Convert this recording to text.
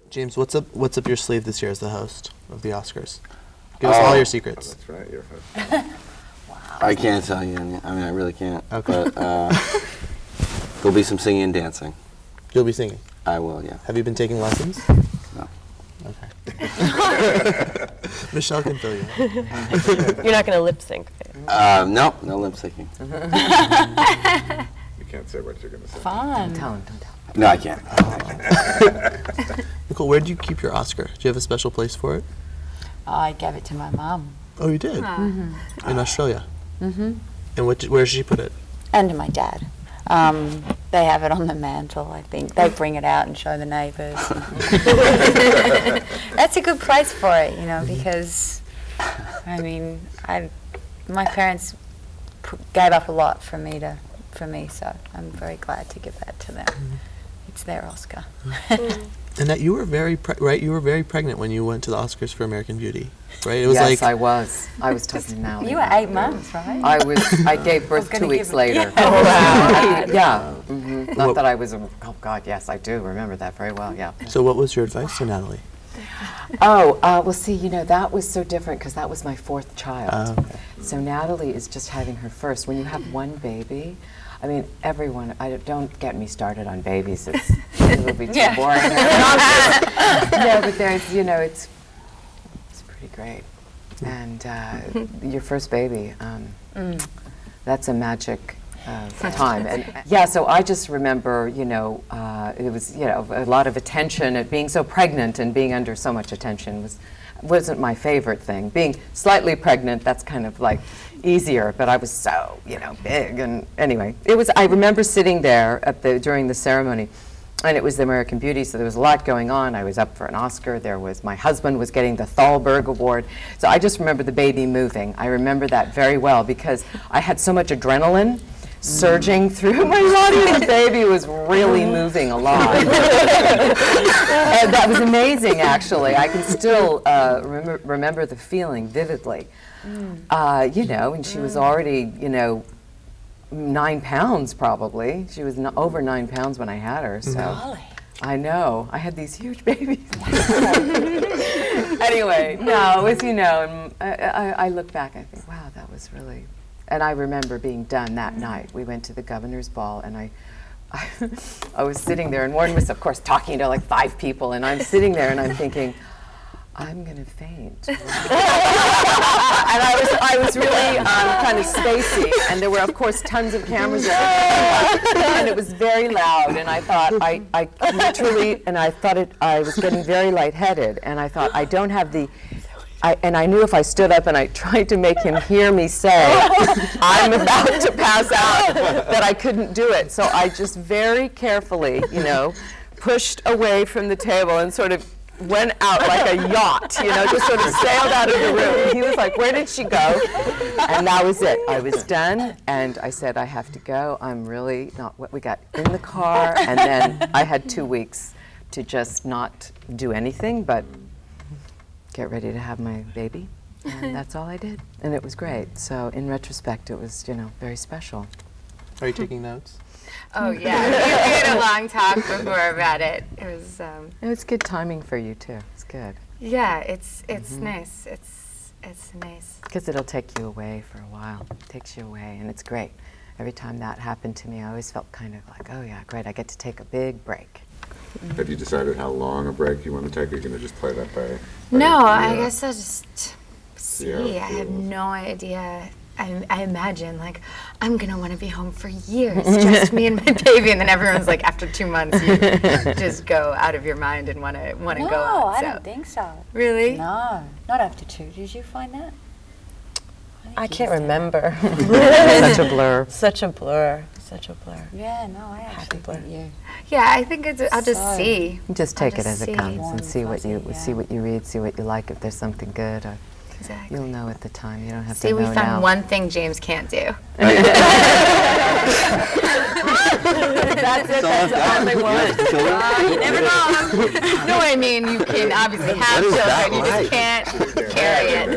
James, what's up your sleeve this year as the host of the Oscars? Give us all your secrets. That's right, you're host. Wow. I can't tell you. I mean, I really can't. Okay. But there'll be some singing and dancing. You'll be singing? I will, yeah. Have you been taking lessons? No. Okay. Michelle can fill you in. You're not going to lip sync. No lip syncing. You can't say what you're going to say. Fun. Don't tell him. No, I can't. Nicole, where do you keep your Oscar? Do you have a special place for it? I gave it to my mum. Oh, you did? Mm-hmm. In Australia? Mm-hmm. And where did she put it? And to my dad. They have it on the mantle, I think. They bring it out and show the neighbours. That's a good place for it, you know, because, I mean, my parents gave up a lot for me, so I'm very glad to give that to them. It's their Oscar. Annette, you were very You were very pregnant when you went to the Oscars for American Beauty, right? It was Yes, I was. I was talking now. You were 8 months, right? I gave birth 2 weeks later. Yeah. Oh, wow. Yeah. Mm-hmm. Not that I was, oh God, yes, I do remember that very well, yeah. So what was your advice to Natalie? Well, see, you know, that was so different because that was my 4th child. Okay. So Natalie is just having her first. When you have one baby, I mean, everyone, don't get me started on babies. It will be too boring. No, but there's, you know, it's pretty great. And your first baby, that's a magic time. And yeah, so I just remember, you know, it was, you know, a lot of attention at being so pregnant and being under so much attention wasn't my favorite thing. Being slightly pregnant, that's kind of like easier, but I was so, you know, big. And anyway, I remember sitting there during the ceremony, and it was the American Beauty, so there was a lot going on. I was up for an Oscar. My husband was getting the Thalberg Award. So I just remember the baby moving. I remember that very well because I had so much adrenaline surging through my body, and the baby was really moving a lot. And that was amazing, actually. I can still remember the feeling vividly. You know, and she was already, you know, 9 pounds probably. She was over 9 pounds when I had her, so. Golly. I know. I had these huge babies. Anyway, no, it was, you know, and I look back, I think, wow, that was really. And I remember being done that night. We went to the governor's ball, and I was sitting there, and Warren was, of course, talking to like 5 people, and I'm sitting there, and I'm thinking, I'm gonna faint. And I was really kind of spacey, and there were, of course, tons of cameras and it was very loud, and I thought, I literally, and I thought I was getting very lightheaded, and I thought, I don't have and I knew if I stood up and I tried to make him hear me say, I'm about to pass out, that I couldn't do it. So I just very carefully, you know, pushed away from the table and sort of went out like a yacht, you know, just sort of sailed out of the room. He was like, where did she go? And that was it. I was done, and I said, I have to go. I'm really not what we got in the car, and then I had 2 weeks to just not do anything but get ready to have my baby, and that's all I did, and it was great. So in retrospect, it was, you know, very special. Are you taking notes? Oh yeah, we had a long talk before about it. It was good timing for you too. It's good. Yeah, it's nice. It's nice because it'll take you away for a while. It takes you away, and it's great. Every time that happened to me, I always felt kind of like, oh yeah, great. I get to take a big break. Have you decided how long a break you want to take? Are you going to just play that by No, I ear? guess I'll just see. I have no idea. I imagine, like, I'm going to want to be home for years, just me and my baby, and then everyone's like, after 2 months, you just go out of your mind and want to go out. No, I don't think so. Really? No, not after 2. Did you find that? I can't remember. Such a blur. Such a blur. Yeah, no, I actually think you. Yeah, I think I'll just see. Just take it as it comes Warm and see what you fuzzy, see what you read, see what you like. If there's something good, or Exactly. you'll know at the time. You don't have See, to we know found now. one thing James can't do. That's it. That's the only one. You never know. No, I mean, you can obviously have children, you just can't carry it.